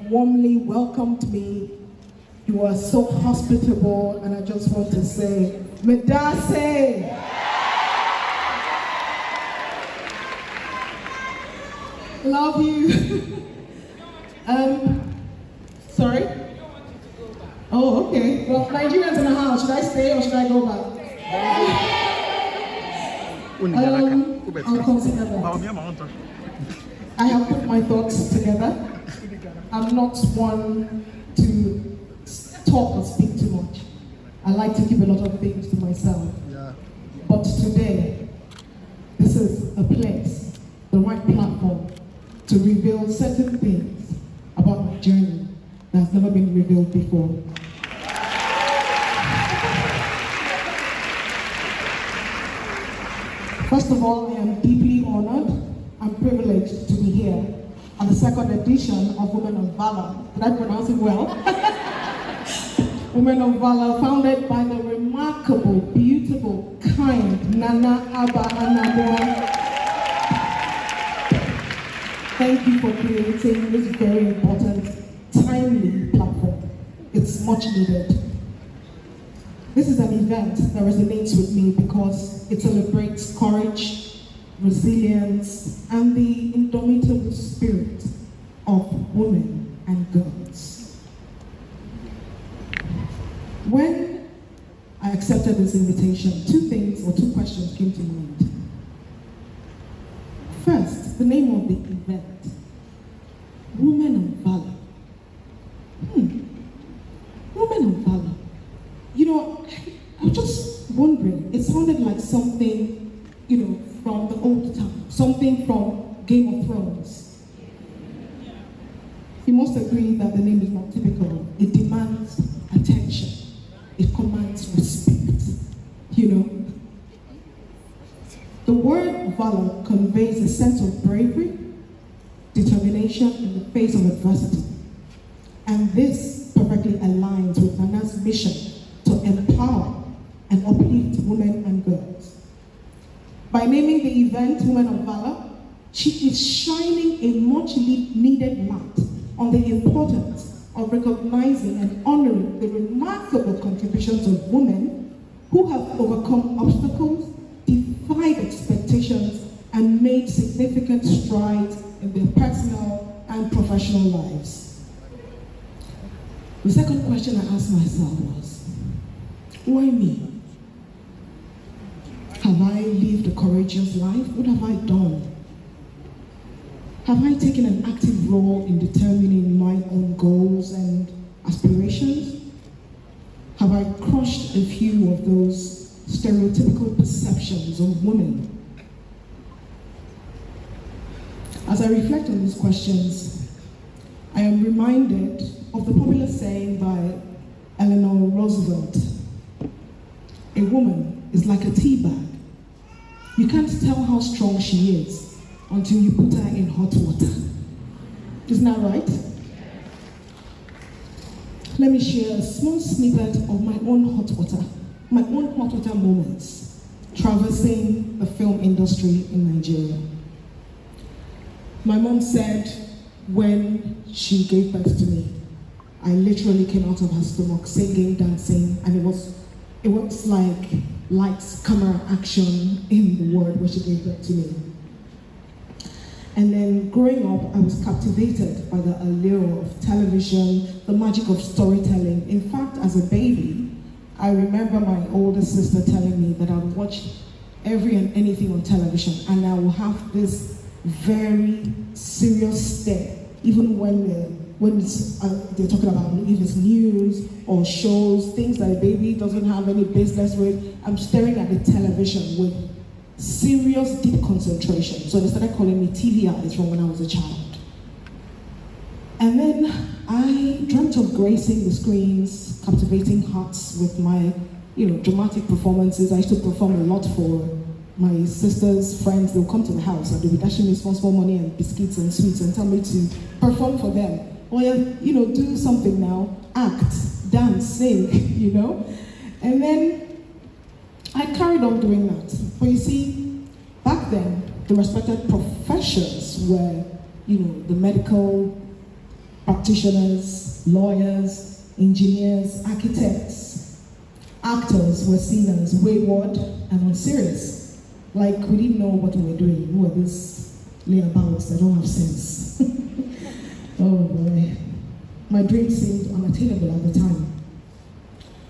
warmly welcomed me. You are so hospitable, and I just want to say, Medase! Love you. Sorry? Oh, okay. Well, Nigerians in the house, should I stay or should I go back? I'll consider that. I have put my thoughts together. I'm not one to talk or speak too much. I like to keep a lot of things to myself. Yeah. But today, this is a place, the right platform, to reveal certain things about my journey that has never been revealed before. First of all, I am deeply honored and privileged to be here at the second edition of Women of Valour. Did I pronounce it well? Women of Valour, founded by the remarkable, beautiful, kind Nana Abba Anamwa. Thank you for creating this very important, timely platform. It's much needed. This is an event that resonates with me because it celebrates courage, resilience, and the indomitable spirit of women and girls. When I accepted this invitation, two questions came to mind. First, the name of the event, Women of Valour. Women of Valour. You know, I was just wondering, it sounded like something, from the old time, something from Game of Thrones. You must agree that the name is not typical. It demands attention. It commands respect, The word valor conveys a sense of bravery, determination in the face of adversity. And this perfectly aligns with Nana's mission to empower and uplift women and girls. By naming the event Women of Valour, she is shining a much needed light on the importance of recognizing and honoring the remarkable contributions of women who have overcome obstacles, defied expectations, and made significant strides in their personal and professional lives. The second question I asked myself was, why me? Have I lived a courageous life? What have I done? Have I taken an active role in determining my own goals and aspirations? Have I crushed a few of those stereotypical perceptions of women? As I reflect on these questions, I am reminded of the popular saying by Eleanor Roosevelt, "A woman is like a tea bag. You can't tell how strong she is until you put her in hot water." Isn't that right? Let me share a small snippet of my own hot water moments traversing the film industry in Nigeria. My mom said when she gave birth to me, I literally came out of her stomach singing, dancing, and it was like lights, camera, action in the word when she gave birth to me. And then growing up, I was captivated by the allure of television, the magic of storytelling. In fact, as a baby, I remember my older sister telling me that I would watch every and anything on television, and I will have this very serious stare, even when they're talking about if it's news or shows, things that a baby doesn't have any business with. I'm staring at the television with serious, deep concentration. So they started calling me TV eyes from when I was a child. And then I dreamt of gracing the screens, captivating hearts with my, dramatic performances. I used to perform a lot for my sister's friends. They'll come to the house and they'll be dashing me small money and biscuits and sweets and tell me to perform for them. Or, do something now, act, dance, sing, And then I carried on doing that. But you see, back then, the respected professions were, the medical practitioners, lawyers, engineers, architects, actors were seen as wayward and unserious. Like we didn't know what we were doing. Who are these layabouts that don't have sense? Oh boy. My dream seemed unattainable at the time.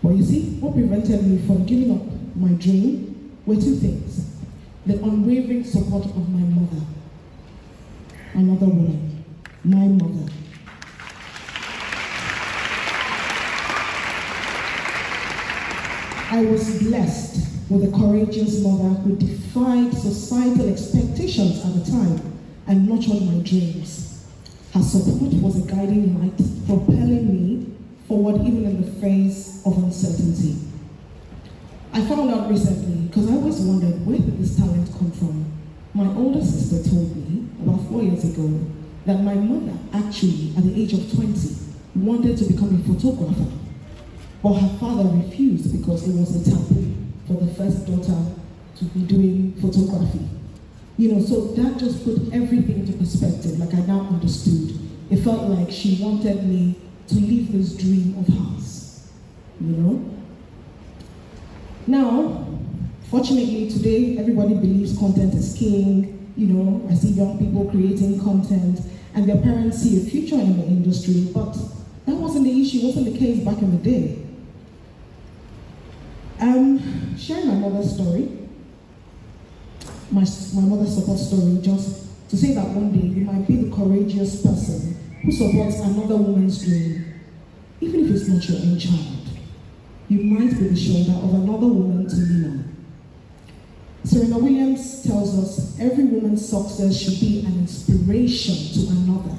But you see, what prevented me from giving up my dream were two things. The unwavering support of my mother. Another woman, my mother. I was blessed with a courageous mother who defied societal expectations at the time and nurtured my dreams. Her support was a guiding light, propelling me forward even in the face of uncertainty. I found out recently, because I always wondered, where did this talent come from? My older sister told me, about 4 years ago, that my mother actually, at the age of 20, wanted to become a photographer. But her father refused because it was a taboo for the first daughter to be doing photography. So that just put everything into perspective, like I now understood. It felt like she wanted me to live this dream of hers, Now, fortunately today, everybody believes content is king. I see young people creating content and their parents see a future in the industry, but that wasn't the issue, wasn't the case back in the day. Sharing my mother's story, my mother's support story, just to say that one day you might be the courageous person who supports another woman's dream, even if it's not your own child. You might be the shoulder of another woman to lean on. Serena Williams tells us every woman's success should be an inspiration to another.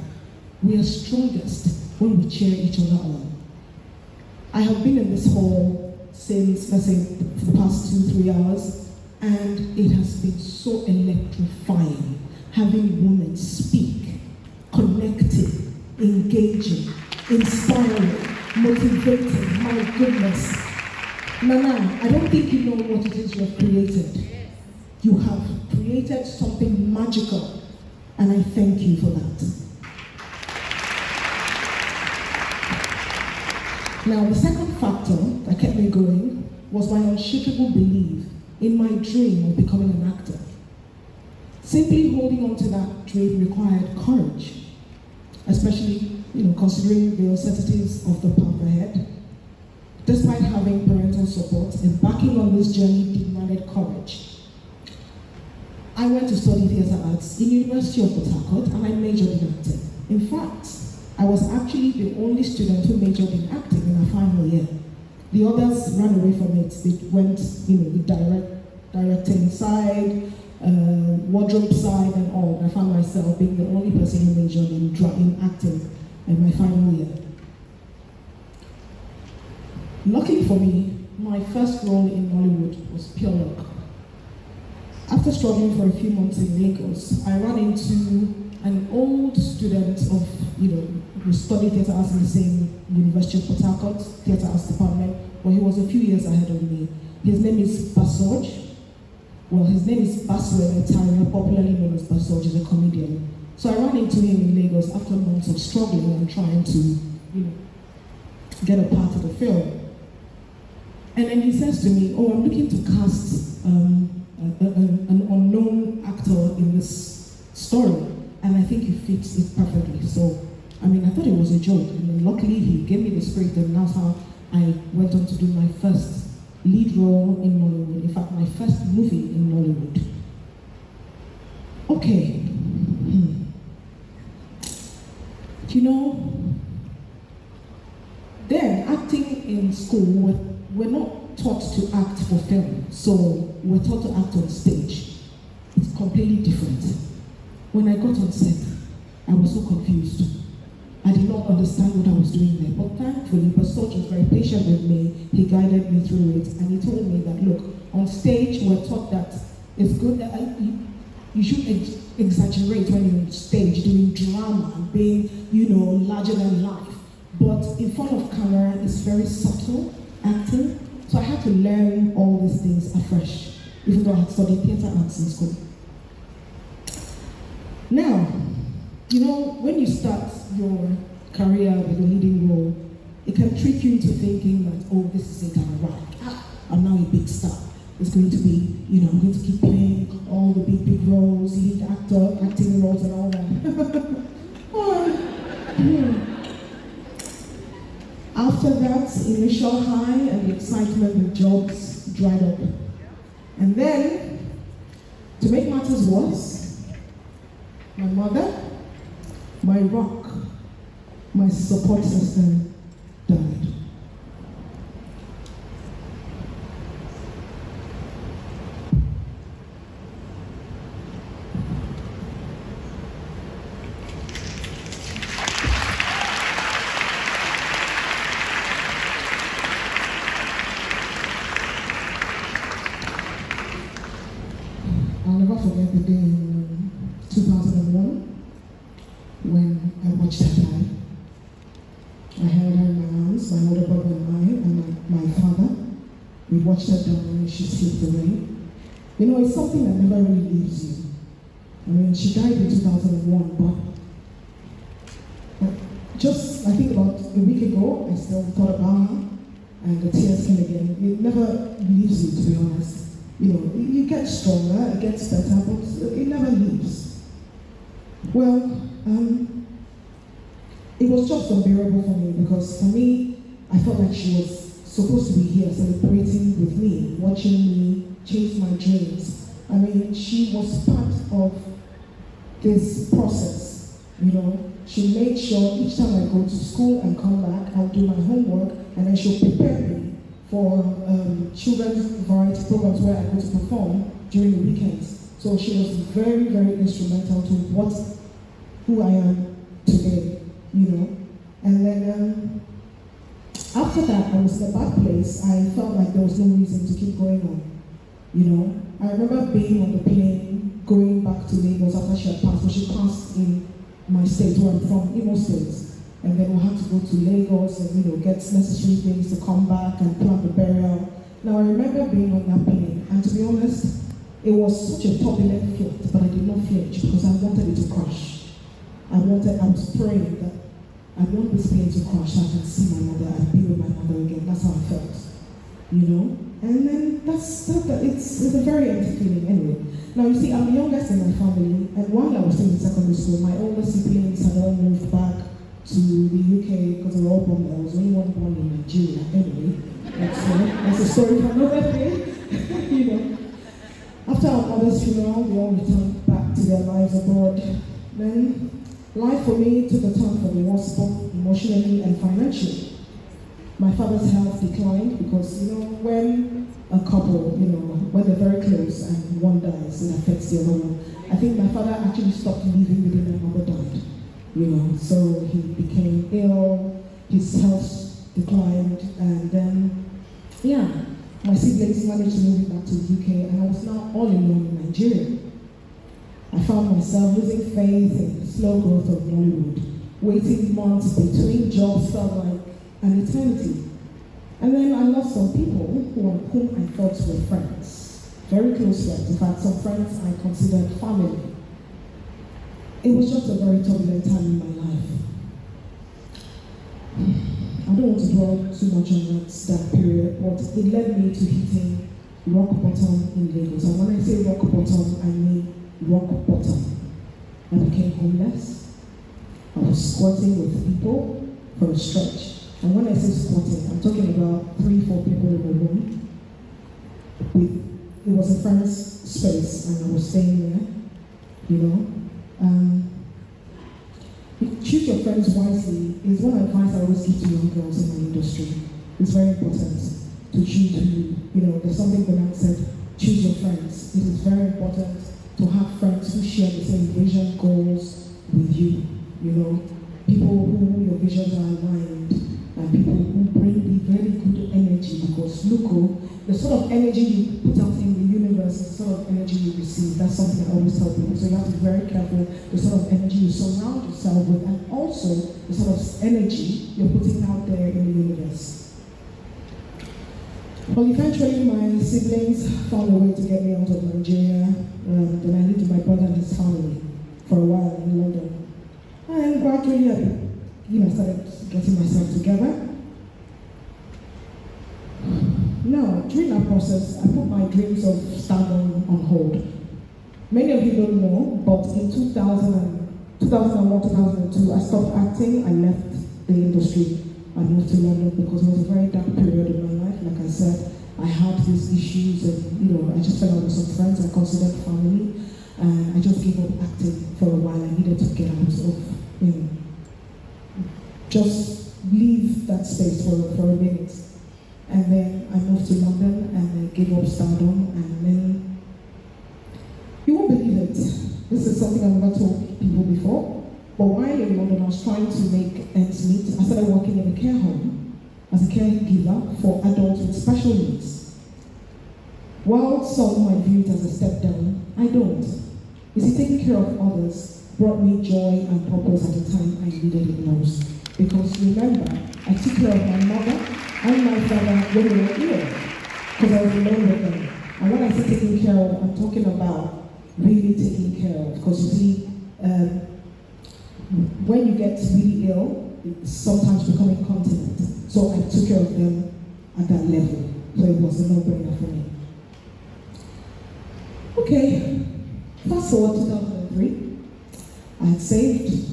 We are strongest when we cheer each other on. I have been in this hall since, let's say, for the past 2-3 hours, and it has been so electrifying having women speak, connecting, engaging, inspiring, motivating. My goodness. Nana, I don't think you know what it is you have created. You have created something magical, and I thank you for that. Now, the second factor that kept me going was my unshakable belief in my dream of becoming an actor. Simply holding on to that dream required courage, especially, considering the uncertainties of the path ahead. Despite having parental support, embarking on this journey demanded courage. I went to study theatre arts in University of Port Harcourt, and I majored in acting. In fact, I was actually the only student who majored in acting in our final year. The others ran away from it. They went, the directing side, wardrobe side, and all. I found myself being the only person who majored in acting in my final year. Luckily for me, my first role in Hollywood was pure luck. After struggling for a few months in Lagos, I ran into an old student of, who studied theatre arts in the same University of Port Harcourt, theatre arts department, but he was a few years ahead of me. His name is Basoj. Well, his name is Baswell Etariah, popularly known as Basoj. He's a comedian. So I ran into him in Lagos after months of struggling and trying to, get a part of the film. And then he says to me, I'm looking to cast an unknown actor in this story, and I think he fits it perfectly. So, I thought it was a joke, and then luckily he gave me the script, and that's how I went on to do my first lead role in Nollywood. In fact, my first movie in Nollywood. Okay. Then acting in school, we're not taught to act for film, so we're taught to act on stage. It's completely different. When I got on set, I was so confused. I did not understand what I was doing there, but thankfully, Basoj was very patient with me. He guided me through it, and he told me that, look, on stage, we're taught that it's good that you should exaggerate when you're on stage, doing drama, being, larger than life. But in front of camera, it's very subtle acting. So I had to learn all these things afresh, even though I had studied theatre arts in school. Now, when you start your career with a leading role, it can trick you into thinking that, oh, this is it, I'm right. I'm now a big star. It's going to be, I'm going to keep playing all the big roles, lead actor, acting roles and all that. After that initial high and the excitement with jobs dried up. And then, to make matters worse, my mother, my rock, my support system died. I'll never forget the day in 2001 when I watched her die. I held her in my arms, my older brother and my father. We watched her die and she slipped away. It's something that never really leaves you. I mean, she died in 2001, but just, I think about a week ago, I still thought about her and the tears came again. It never leaves you, to be honest. You get stronger, it gets better, but it never leaves. Well, it was just unbearable for me because for me, I felt like she was supposed to be here celebrating with me, watching me chase my dreams. I mean, she was part of this process, She made sure each time I go to school and come back, I'll do my homework and then she'll prepare me for children's variety programs where I go to perform during the weekends. So she was very, very instrumental to who I am today, And then after that, I was in a bad place. I felt like there was no reason to keep going on, I remember being on the plane, going back to Lagos after she had passed. So she passed in my state where I'm from, Imo State. And then we had to go to Lagos and get necessary things to come back and plan the burial. Now I remember being on that plane, and to be honest, it was such a turbulent flight, but I did not flinch because I wanted it to crash. I was praying that I want this plane to crash so I can see my mother and be with my mother again. That's how I felt, And then it's a very empty feeling anyway. Now you see, I'm the youngest in my family, and while I was still in secondary school, my older siblings had all moved back to the UK because they were all born there. I was only one born in Nigeria anyway. That's a story for another day. After our mother's funeral, we all returned back to their lives abroad. Then life for me took a turn for the worse, both emotionally and financially. My father's health declined because, when a couple, when they're very close and one dies, it affects the other one. I think my father actually stopped living the day my mother died. So he became ill, his health declined, and then, my siblings managed to move back to the UK, and I was now all alone in Nigeria. I found myself losing faith in the slow growth of Bollywood. Waiting months between jobs felt like an eternity. And then I lost some people whom I thought were friends, very close friends. In fact, some friends I considered family. It was just a very turbulent time in my life. I don't want to dwell too much on that period, but it led me to hitting rock bottom in Lagos. And when I say rock bottom, I mean rock bottom. I became homeless. I was squatting with people for a stretch. And when I say squatting, I'm talking about 3-4 people in a room. It was a friend's space, and I was staying there, Choose your friends wisely is one advice I always give to young girls in my industry. It's very important to choose who, there's something Dominic said, choose your friends. It is very important to have friends who share the same vision, goals with you, people who your visions are aligned, and people who bring the very good energy, because the sort of energy you put out in the universe is the sort of energy you receive. That's something I always tell people. So you have to be very careful the sort of energy you surround yourself with, and also the sort of energy you're putting out there in the universe. Well, eventually my siblings found a way to get me out of Nigeria. Then I lived with my brother and his family for a while in London. And gradually started getting myself together. Now, during that process, I put my dreams of stardom on hold. Many of you don't know, but in 2001, 2002, I stopped acting. I left the industry. I moved to London because it was a very dark period in my life. Like I said, I had these issues and, I just fell out with some friends I considered family. And I just gave up acting for a while. I needed to get out of, just leave that space for a minute. And then I moved to London and I gave up stardom, and then, you won't believe it, this is something I've never told people before, but while in London I was trying to make ends meet. I started working in a care home as a caregiver for adults with special needs. While some might view it as a step down, I don't. You see, taking care of others brought me joy and purpose at the time I needed it most. Because remember, I took care of my mother and my father when they were ill, because I was alone with them. And when I say taking care of, I'm talking about really taking care of. Because you see, when you get really ill, it's sometimes become incontinent. So I took care of them at that level. So it was a no-brainer for me. Okay, fast forward 2003. I had saved,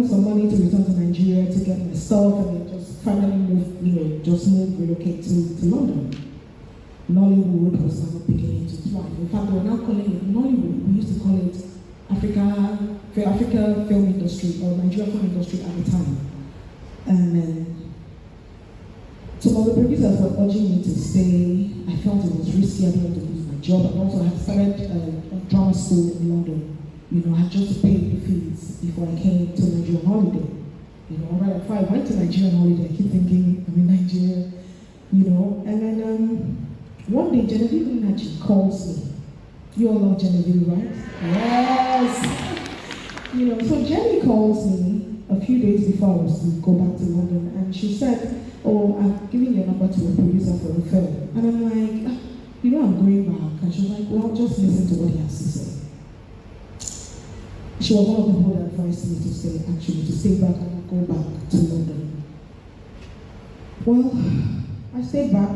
some money to return to Nigeria to get my stuff, and then just finally relocate to London. Nollywood was now beginning to thrive. In fact, they were now calling it Nollywood. We used to call it Africa film industry or Nigeria film industry at the time. And then some of the producers were urging me to stay. I felt it was risky. I didn't want to lose my job. And also I had started a drama school in London. I had just paid the fees before I came to Nigeria on holiday. Right before I went to Nigeria on holiday, I keep thinking, I'm in Nigeria, And then one day, Genevieve Nachi calls me. You all know Genevieve, right? Yes! So Jenny calls me a few days before I was to go back to London, and she said, oh, I've given your number to a producer for a film. And I'm like, I'm going back. And she's like, well, just listen to what he has to say. She was one of the people that advised me to stay back and go back to London. Well, I stayed back,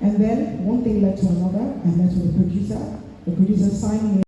and then one thing led to another. I met with the producer. The producer signed me